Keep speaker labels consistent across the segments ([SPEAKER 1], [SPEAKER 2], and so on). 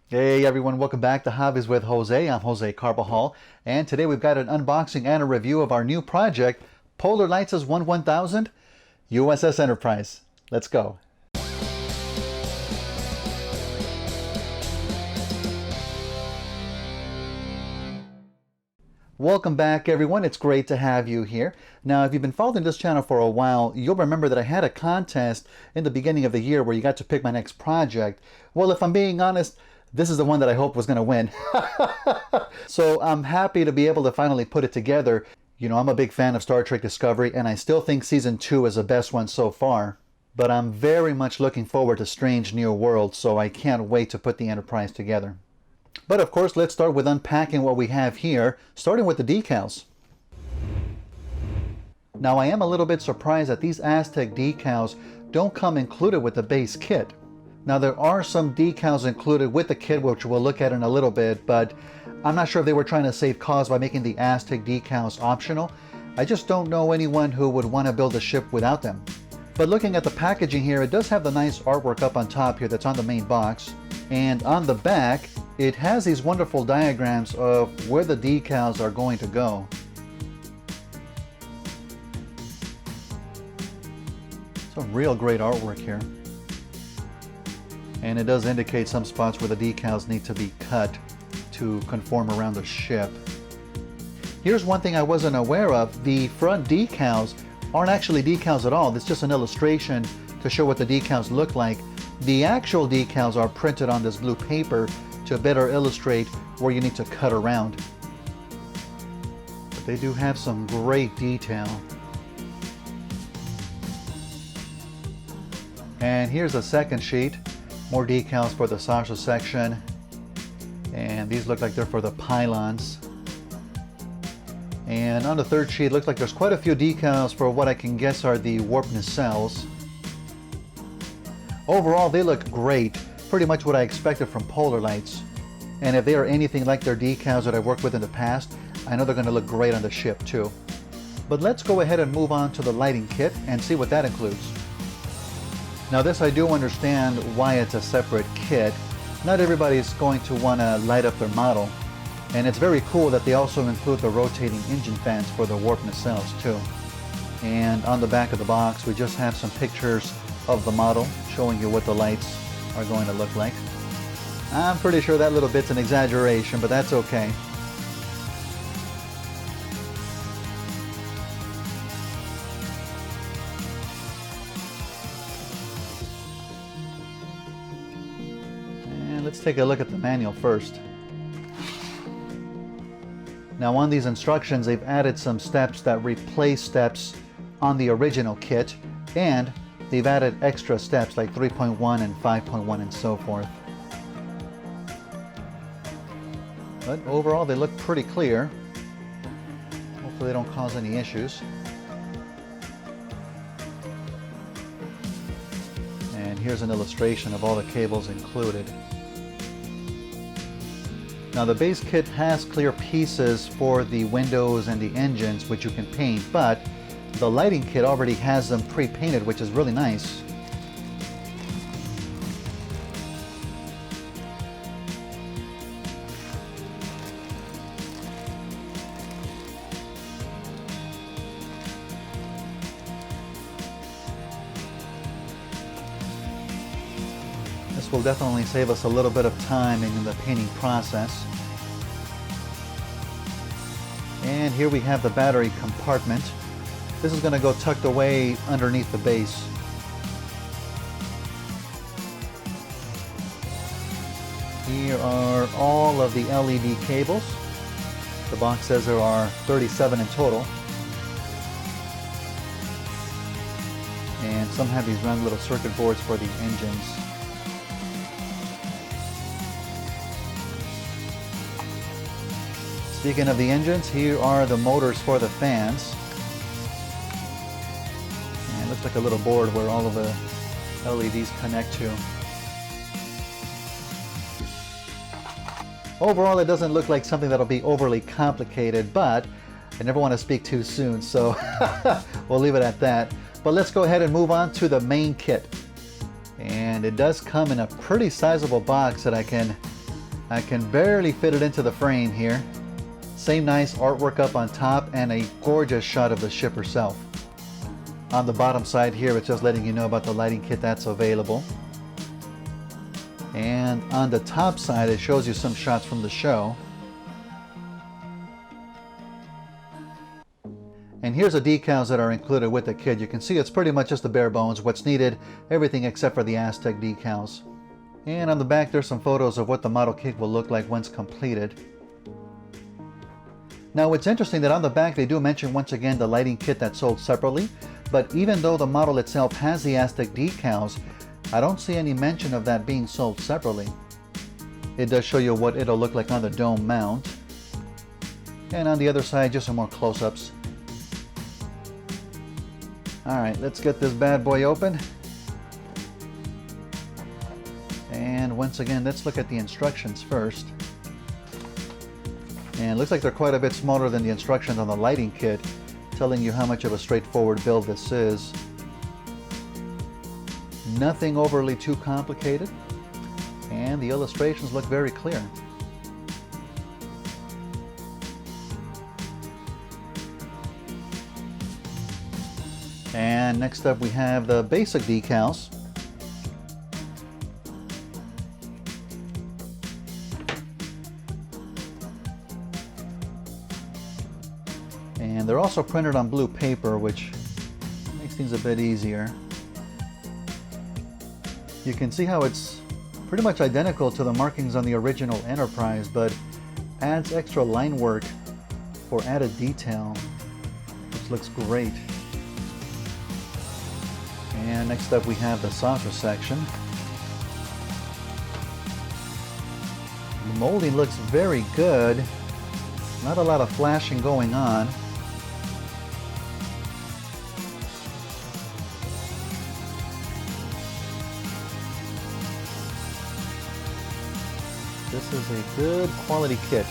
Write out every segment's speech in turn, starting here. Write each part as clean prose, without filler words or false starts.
[SPEAKER 1] Hey everyone, welcome back to Hobbies with Jose. I'm Jose Carbajal, and today we've got an unboxing and a review of our new project, Polar Lights' 1000 USS Enterprise. Let's go. Welcome back everyone, it's great to have you here. Now if you've been following this channel for a while, you'll remember that I had a contest in the beginning of the year where you got to pick my next project. Well, if I'm being honest, this is the one that I hoped was going to win. So I'm happy to be able to finally put it together. You know, I'm a big fan of Star Trek Discovery, and I still think Season 2 is the best one so far. But I'm very much looking forward to Strange New Worlds, so I can't wait to put the Enterprise together. But of course, let's start with unpacking what we have here, starting with the decals. Now I am a little bit surprised that these Aztec decals don't come included with the base kit. Now there are some decals included with the kit, which we'll look at in a little bit, but I'm not sure if they were trying to save cost by making the Aztec decals optional. I just don't know anyone who would want to build a ship without them. But looking at the packaging here, it does have the nice artwork up on top here that's on the main box. And on the back, it has these wonderful diagrams of where the decals are going to go. Some real great artwork here. And it does indicate some spots where the decals need to be cut to conform around the ship. Here's one thing I wasn't aware of. The front decals aren't actually decals at all. It's just an illustration to show what the decals look like. The actual decals are printed on this blue paper to better illustrate where you need to cut around. But they do have some great detail. And here's a second sheet. More decals for the Sasha section, and these look like they're for the pylons. And on the third sheet, it looks like there's quite a few decals for what I can guess are the warp nacelles. Overall, they look great, pretty much what I expected from Polar Lights. And if they are anything like their decals that I've worked with in the past, I know they're going to look great on the ship too. But let's go ahead and move on to the lighting kit and see what that includes. Now this, I do understand why it's a separate kit. Not everybody's going to want to light up their model. And it's very cool that they also include the rotating engine fans for the warp nacelles too. And on the back of the box, we just have some pictures of the model showing you what the lights are going to look like. I'm pretty sure that little bit's an exaggeration, but that's okay. Let's take a look at the manual first. Now on these instructions, they've added some steps that replace steps on the original kit, and they've added extra steps like 3.1 and 5.1 and so forth. But overall, they look pretty clear. Hopefully they don't cause any issues. And here's an illustration of all the cables included. Now the base kit has clear pieces for the windows and the engines which you can paint, but the lighting kit already has them pre-painted, which is really nice. This will definitely save us a little bit of time in the painting process. And here we have the battery compartment. This is going to go tucked away underneath the base. Here are all of the LED cables. The box says there are 37 in total. And some have these round little circuit boards for the engines. Speaking of the engines, here are the motors for the fans. And it looks like a little board where all of the LEDs connect to. Overall, it doesn't look like something that'll be overly complicated, but I never want to speak too soon, so we'll leave it at that. But let's go ahead and move on to the main kit. And it does come in a pretty sizable box that I can I can barely fit it into the frame here. Same nice artwork up on top and a gorgeous shot of the ship herself. On the bottom side here, it's just letting you know about the lighting kit that's available. And on the top side, it shows you some shots from the show. And here's the decals that are included with the kit. You can see it's pretty much just the bare bones, what's needed, everything except for the Aztec decals. And on the back, there's some photos of what the model kit will look like once completed. Now it's interesting that on the back they do mention once again the lighting kit that's sold separately, but even though the model itself has the Aztec decals, I don't see any mention of that being sold separately. It does show you what it'll look like on the dome mount. And on the other side, just some more close-ups. Alright, let's get this bad boy open. And once again, let's look at the instructions first. And it looks like they're quite a bit smaller than the instructions on the lighting kit, telling you how much of a straightforward build this is. Nothing overly too complicated, and the illustrations look very clear. And next up we have the basic decals. And they're also printed on blue paper, which makes things a bit easier. You can see how it's pretty much identical to the markings on the original Enterprise, but adds extra line work for added detail, which looks great. And next up we have the saucer section. The molding looks very good. Not a lot of flashing going on. This is a good quality kit.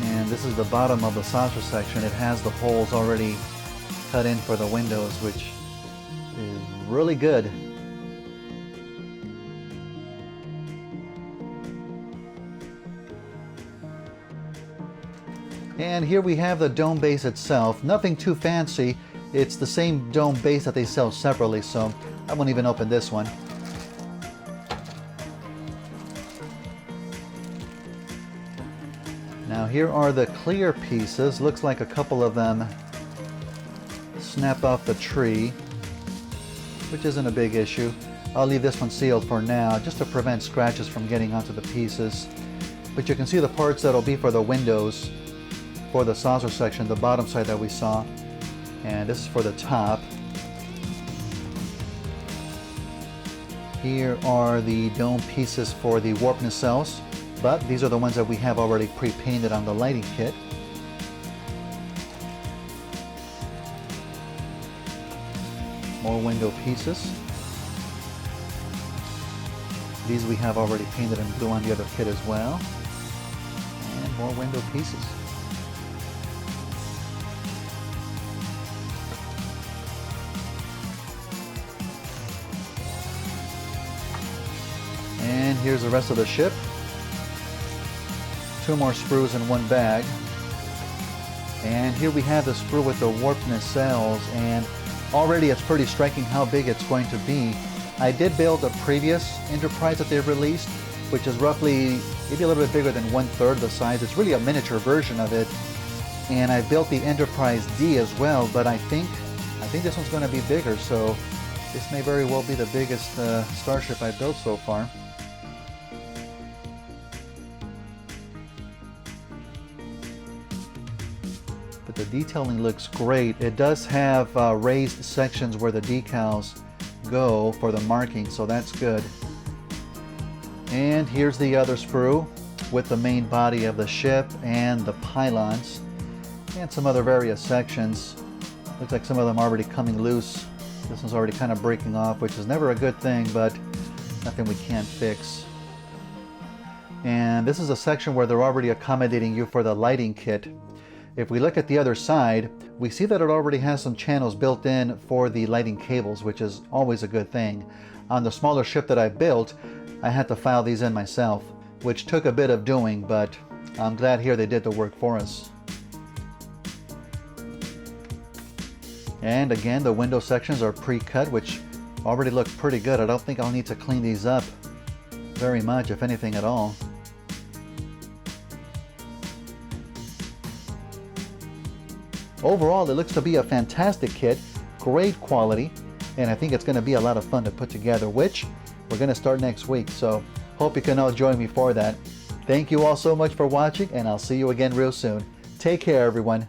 [SPEAKER 1] And this is the bottom of the saucer section. It has the holes already cut in for the windows, which is really good. And here we have the dome base itself. Nothing too fancy. It's the same dome base that they sell separately, so I won't even open this one. Now here are the clear pieces. Looks like a couple of them snap off the tree, which isn't a big issue. I'll leave this one sealed for now just to prevent scratches from getting onto the pieces. But you can see the parts that'll be for the windows for the saucer section, the bottom side that we saw. And this is for the top. Here are the dome pieces for the warp nacelles, but these are the ones that we have already pre-painted on the lighting kit. More window pieces. These we have already painted in blue on the other kit as well. And more window pieces. And here's the rest of the ship. 2 more sprues in one bag. And here we have the sprue with the warp nacelles, and already it's pretty striking how big it's going to be. I did build a previous Enterprise that they've released, which is roughly maybe a little bit bigger than 1/3 the size. It's really a miniature version of it. And I built the Enterprise D as well, but I think this one's going to be bigger, so this may very well be the biggest starship I've built so far. But the detailing looks great. It does have raised sections where the decals go for the marking, so that's good. And here's the other sprue with the main body of the ship and the pylons and some other various sections. Looks like some of them are already coming loose. This one's already kind of breaking off, which is never a good thing, but nothing we can't fix. And this is a section where they're already accommodating you for the lighting kit. If we look at the other side, we see that it already has some channels built in for the lighting cables, which is always a good thing. On the smaller ship that I built, I had to file these in myself, which took a bit of doing, but I'm glad here they did the work for us. And again, the window sections are pre-cut, which already look pretty good. I don't think I'll need to clean these up very much, if anything at all. Overall, it looks to be a fantastic kit, great quality, and I think it's going to be a lot of fun to put together, which we're going to start next week. So hope you can all join me for that. Thank you all so much for watching, and I'll see you again real soon. Take care, everyone.